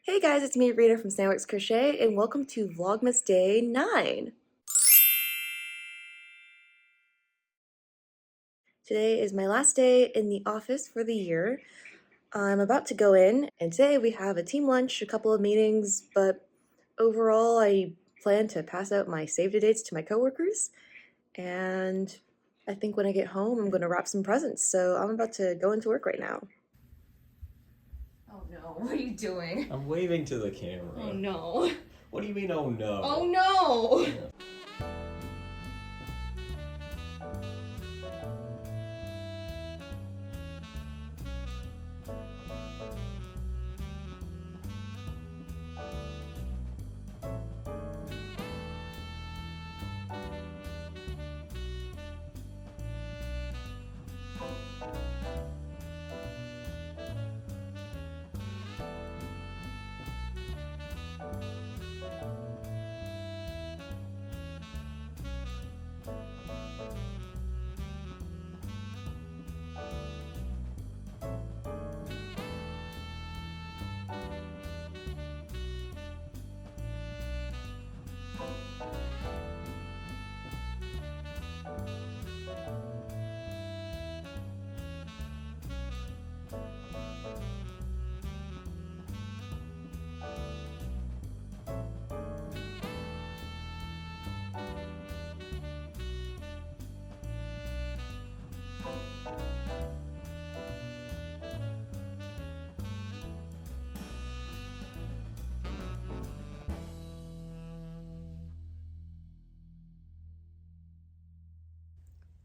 Hey guys, it's me, Rita from Snailworks Crochet, and welcome to Vlogmas Day 9. Today is my last day in the office for the year. I'm about to go in, and today we have a team lunch, a couple of meetings, but overall I plan to pass out my save-the-dates to my coworkers, and I think when I get home I'm going to wrap some presents, so I'm about to go into work right now. Oh no, what are you doing? I'm waving to the camera. Oh no. What do you mean, oh no? Oh no!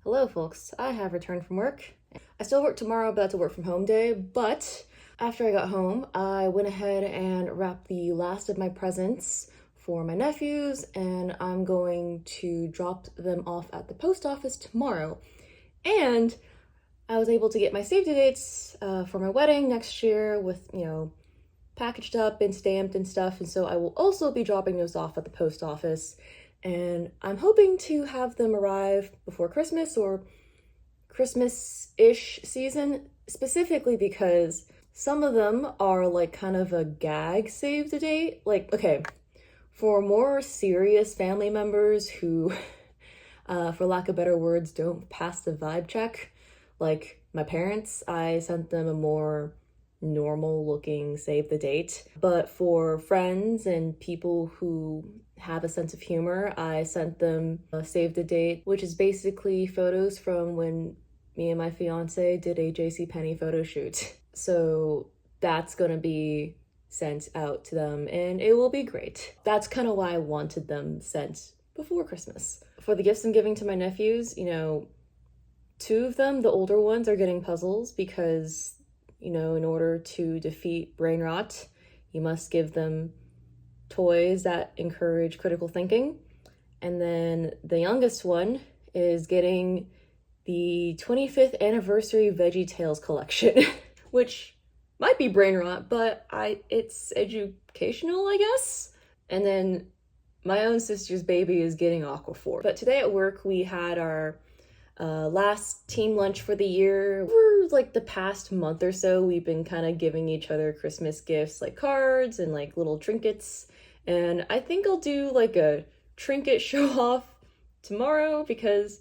Hello folks, I have returned from work. I still work tomorrow, but that's a work from home day, but after I got home, I went ahead and wrapped the last of my presents for my nephews, and I'm going to drop them off at the post office tomorrow. And I was able to get my save-the-dates for my wedding next year with, packaged up and stamped and stuff, and so I will also be dropping those off at the post office. And I'm hoping to have them arrive before Christmas or Christmas-ish season, specifically because some of them are like kind of a gag save the date. Like, okay, for more serious family members who, for lack of better words, don't pass the vibe check, like my parents, I sent them a more normal looking save the date. But for friends and people who have a sense of humor, I sent them a save the date, which is basically photos from when me and my fiance did a JCPenney photo shoot. So that's gonna be sent out to them and it will be great. That's kind of why I wanted them sent before Christmas. For the gifts I'm giving to my nephews, two of them, the older ones, are getting puzzles because, in order to defeat brain rot, you must give them toys that encourage critical thinking. And then the youngest one is getting the 25th anniversary VeggieTales collection, which might be brain rot, but it's educational, I guess. And then my own sister's baby is getting Aquaphor. But today at work, we had our last team lunch for the year. For like the past month or so, we've been kind of giving each other Christmas gifts, like cards and like little trinkets. And I think I'll do like a trinket show off tomorrow because,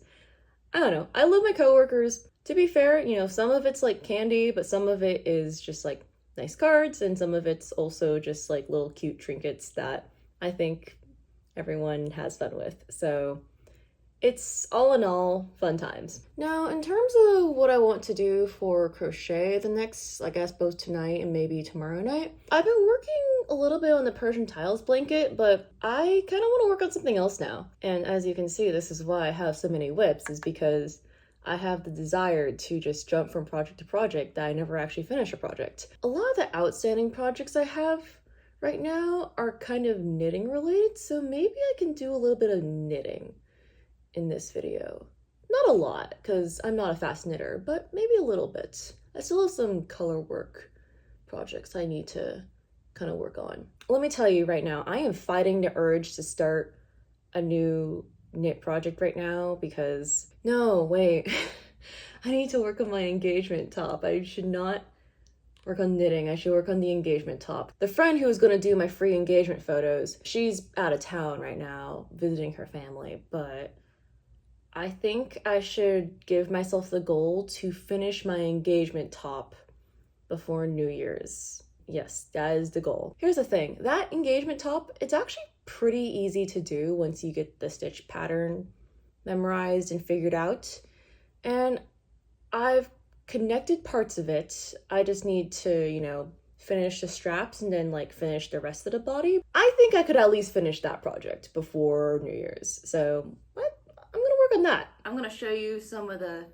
I don't know, I love my coworkers. To be fair, some of it's like candy, but some of it is just like nice cards, and some of it's also just like little cute trinkets that I think everyone has fun with. So it's all in all fun times. Now, in terms of what I want to do for crochet the next, I guess, both tonight and maybe tomorrow night, I've been working a little bit on the Persian tiles blanket, but I kind of want to work on something else now. And as you can see, this is why I have so many whips, is because I have the desire to just jump from project to project that I never actually finish a project. A lot of the outstanding projects I have right now are kind of knitting related, so maybe I can do a little bit of knitting in this video. Not a lot, because I'm not a fast knitter, but maybe a little bit. I still have some color work projects I need to kind of work on. Let me tell you right now, I am fighting the urge to start a new knit project right now because, no, wait, I need to work on my engagement top. I should not work on knitting. I should work on the engagement top. The friend who was gonna do my free engagement photos, she's out of town right now, visiting her family, but I think I should give myself the goal to finish my engagement top before New Year's. Yes, that is the goal. Here's the thing, that engagement top, it's actually pretty easy to do once you get the stitch pattern memorized and figured out. And I've connected parts of it. I just need to, you know, finish the straps and then like finish the rest of the body. I think I could at least finish that project before New Year's. So I'm gonna work on that. I'm gonna show you some of the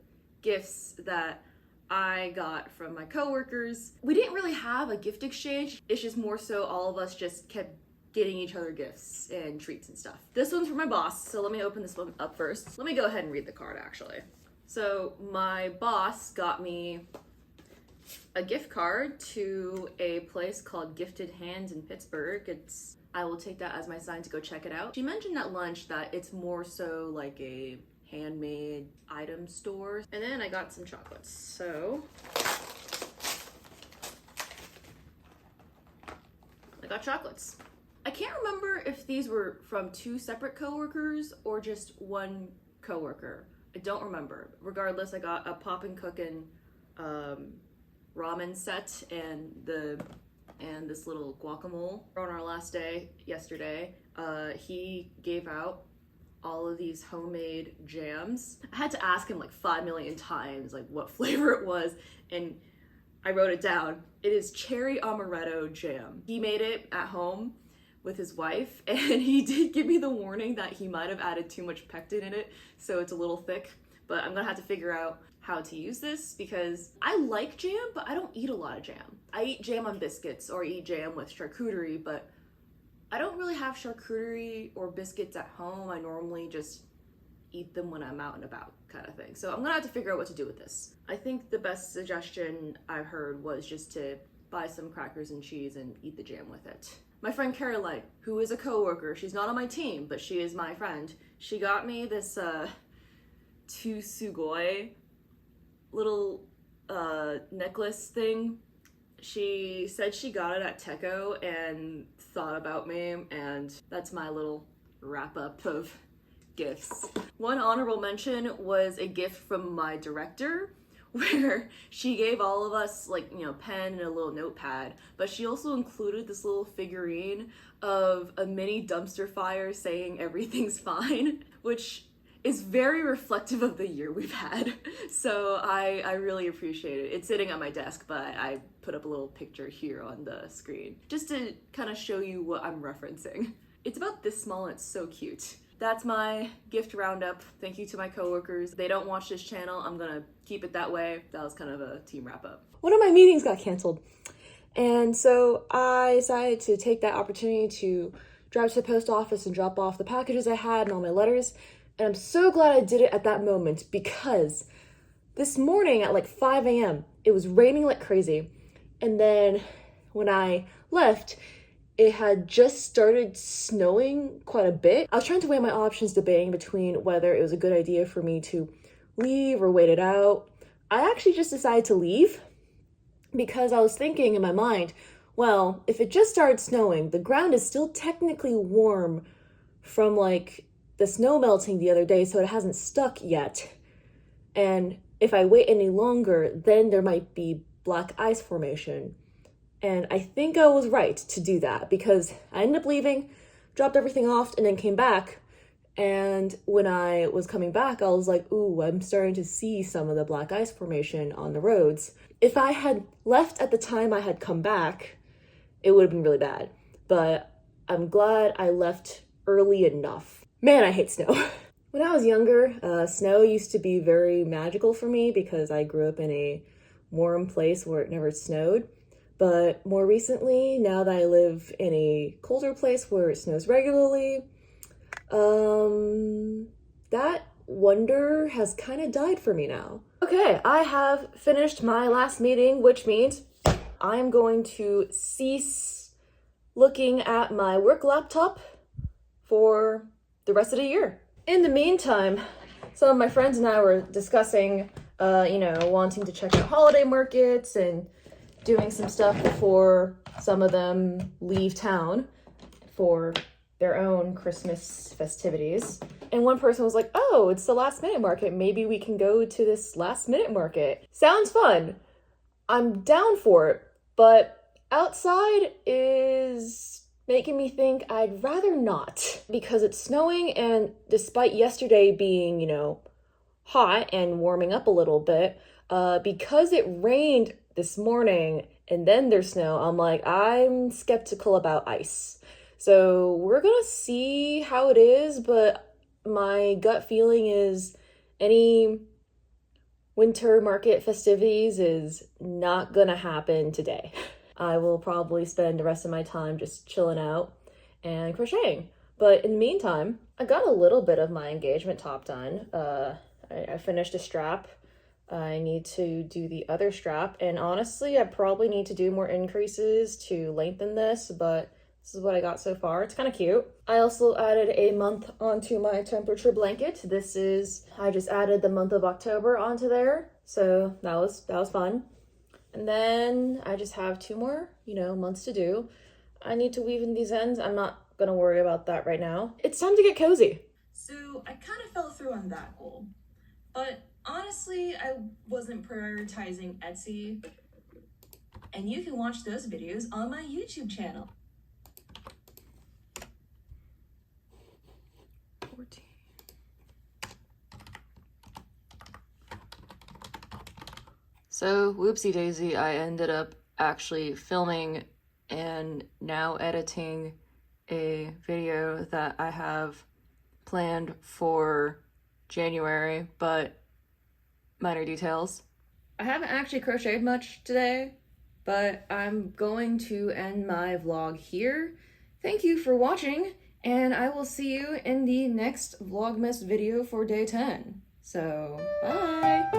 gifts that I got from my coworkers. We didn't really have a gift exchange. It's just more so all of us just kept getting each other gifts and treats and stuff. This one's for my boss, so let me open this one up first. Let me go ahead and read the card actually. So my boss got me a gift card to a place called Gifted Hands in Pittsburgh. I will take that as my sign to go check it out. She mentioned at lunch that it's more so like a handmade item store. And then I got some chocolates. So I got chocolates. I can't remember if these were from two separate coworkers or just one coworker. I don't remember. Regardless, I got a Poppin' Cookin' ramen set and this little guacamole. On our last day yesterday, he gave out all of these homemade jams. I had to ask him like 5 million times like what flavor it was, and I wrote it down. It is cherry amaretto jam. He made it at home with his wife, and he did give me the warning that he might have added too much pectin in it, so it's a little thick, but I'm gonna have to figure out how to use this because I like jam, but I don't eat a lot of jam. I eat jam on biscuits or eat jam with charcuterie, but I don't really have charcuterie or biscuits at home. I normally just eat them when I'm out and about kind of thing. So I'm gonna have to figure out what to do with this. I think the best suggestion I've heard was just to buy some crackers and cheese and eat the jam with it. My friend Caroline, who is a coworker, she's not on my team, but she is my friend. She got me this to sugoi little necklace thing. She said she got it at Teco and thought about me, and that's my little wrap up of gifts. One honorable mention was a gift from my director, where she gave all of us like, you know, pen and a little notepad, but she also included this little figurine of a mini dumpster fire saying everything's fine, which is very reflective of the year we've had. So I really appreciate it. It's sitting on my desk, but I put up a little picture here on the screen just to kind of show you what I'm referencing. It's about this small and it's so cute. That's my gift roundup. Thank you to my coworkers. They don't watch this channel. I'm gonna keep it that way. That was kind of a team wrap up. One of my meetings got canceled. And so I decided to take that opportunity to drive to the post office and drop off the packages I had and all my letters. And I'm so glad I did it at that moment because this morning at like 5 a.m., it was raining like crazy. And then when I left, it had just started snowing quite a bit. I was trying to weigh my options, debating between whether it was a good idea for me to leave or wait it out. I actually just decided to leave because I was thinking in my mind, well, if it just started snowing, the ground is still technically warm from like the snow melting the other day, so it hasn't stuck yet. And if I wait any longer, then there might be black ice formation. And I think I was right to do that because I ended up leaving, dropped everything off, and then came back. And when I was coming back, I was like, ooh, I'm starting to see some of the black ice formation on the roads. If I had left at the time I had come back, it would have been really bad. But I'm glad I left early enough. Man, I hate snow. When I was younger, snow used to be very magical for me because I grew up in a warm place where it never snowed. But more recently, now that I live in a colder place where it snows regularly, that wonder has kind of died for me now. Okay, I have finished my last meeting, which means I'm going to cease looking at my work laptop for the rest of the year. In the meantime, some of my friends and I were discussing, wanting to check out holiday markets and doing some stuff before some of them leave town for their own Christmas festivities. And one person was like, oh, it's the last minute market. Maybe we can go to this last minute market. Sounds fun. I'm down for it, but outside is making me think I'd rather not because it's snowing, and despite yesterday being, hot and warming up a little bit, because it rained this morning and then there's snow, I'm skeptical about ice. So we're gonna see how it is, but my gut feeling is any winter market festivities is not gonna happen today. I will probably spend the rest of my time just chilling out and crocheting. But in the meantime, I got a little bit of my engagement top done. I finished a strap. I need to do the other strap, and honestly, I probably need to do more increases to lengthen this, but this is what I got so far. It's kind of cute. I also added a month onto my temperature blanket. I just added the month of October onto there, so that was fun. And then I just have 2 more, months to do. I need to weave in these ends. I'm not gonna worry about that right now. It's time to get cozy. So I kind of fell through on that goal. But honestly, I wasn't prioritizing Etsy. And you can watch those videos on my YouTube channel. 14. So, whoopsie daisy, I ended up actually filming and now editing a video that I have planned for January, but minor details. I haven't actually crocheted much today, but I'm going to end my vlog here. Thank you for watching, and I will see you in the next Vlogmas video for day 10. So, bye!